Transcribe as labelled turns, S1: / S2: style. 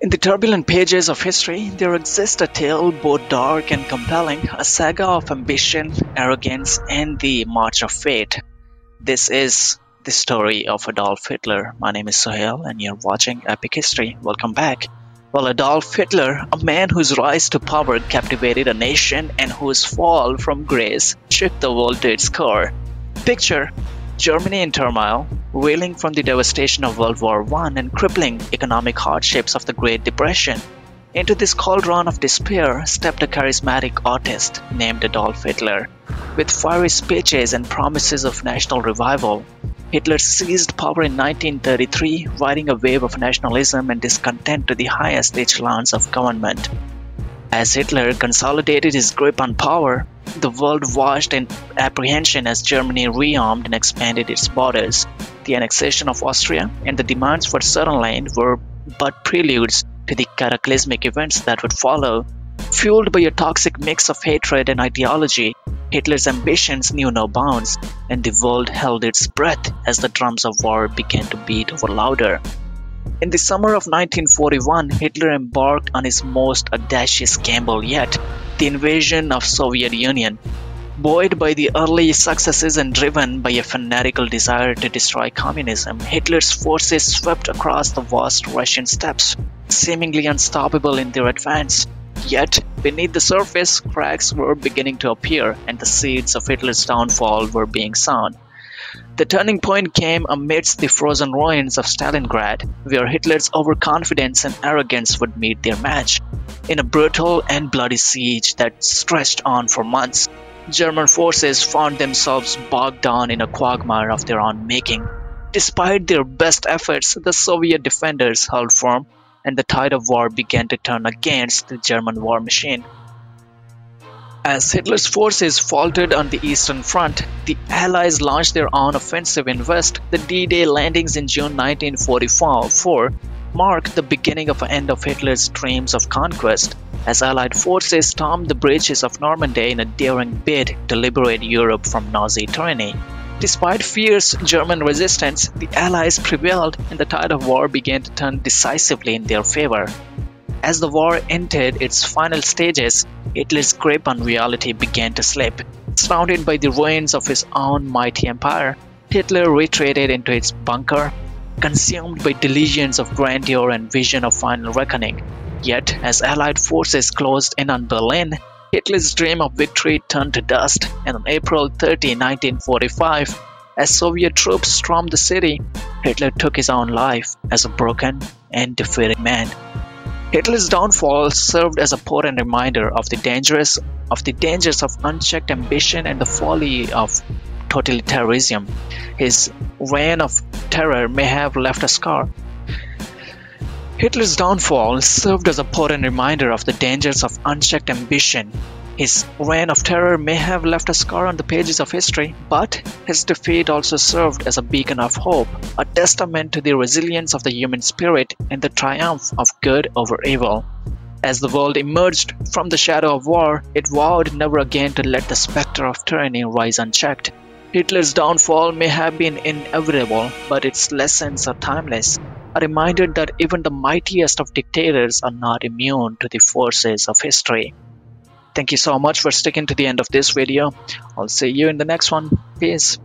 S1: In the turbulent pages of history, there exists a tale both dark and compelling, a saga of ambition, arrogance, and the march of fate. This is the story of Adolf Hitler. My name is Sohail, and you're watching Epic History. Welcome back. Well, Adolf Hitler, a man whose rise to power captivated a nation and whose fall from grace shook the world to its core. Picture Germany in turmoil, reeling from the devastation of World War I and crippling economic hardships of the Great Depression. Into this cauldron of despair stepped a charismatic artist named Adolf Hitler. With fiery speeches and promises of national revival, Hitler seized power in 1933, riding a wave of nationalism and discontent to the highest echelons of government. As Hitler consolidated his grip on power, the world watched in apprehension as Germany rearmed and expanded its borders. The annexation of Austria and the demands for southern land were but preludes to the cataclysmic events that would follow. Fueled by a toxic mix of hatred and ideology, Hitler's ambitions knew no bounds, and the world held its breath as the drums of war began to beat ever louder. In the summer of 1941, Hitler embarked on his most audacious gamble yet, the invasion of Soviet Union. Buoyed by the early successes and driven by a fanatical desire to destroy communism, Hitler's forces swept across the vast Russian steppes, seemingly unstoppable in their advance. Yet, beneath the surface, cracks were beginning to appear, and the seeds of Hitler's downfall were being sown. The turning point came amidst the frozen ruins of Stalingrad, where Hitler's overconfidence and arrogance would meet their match. In a brutal and bloody siege that stretched on for months, German forces found themselves bogged down in a quagmire of their own making. Despite their best efforts, the Soviet defenders held firm, and the tide of war began to turn against the German war machine. As Hitler's forces faltered on the Eastern Front, the Allies launched their own offensive in West. The D-Day landings in June 1944 marked the beginning of the end of Hitler's dreams of conquest, as Allied forces stormed the breaches of Normandy in a daring bid to liberate Europe from Nazi tyranny. Despite fierce German resistance, the Allies prevailed and the tide of war began to turn decisively in their favor. As the war entered its final stages, Hitler's grip on reality began to slip. Surrounded by the ruins of his own mighty empire, Hitler retreated into its bunker, consumed by delusions of grandeur and vision of final reckoning. Yet, as Allied forces closed in on Berlin, Hitler's dream of victory turned to dust, and on April 30, 1945, as Soviet troops stormed the city, Hitler took his own life as a broken and defeated man. Hitler's downfall served as a potent reminder of the dangers of unchecked ambition and the folly of totalitarianism. His reign of terror may have left a scar. Hitler's downfall served as a potent reminder of the dangers of unchecked ambition. His reign of terror may have left a scar on the pages of history, but his defeat also served as a beacon of hope, a testament to the resilience of the human spirit and the triumph of good over evil. As the world emerged from the shadow of war, it vowed never again to let the specter of tyranny rise unchecked. Hitler's downfall may have been inevitable, but its lessons are timeless, a reminder that even the mightiest of dictators are not immune to the forces of history. Thank you so much for sticking to the end of this video. I'll see you in the next one. Peace.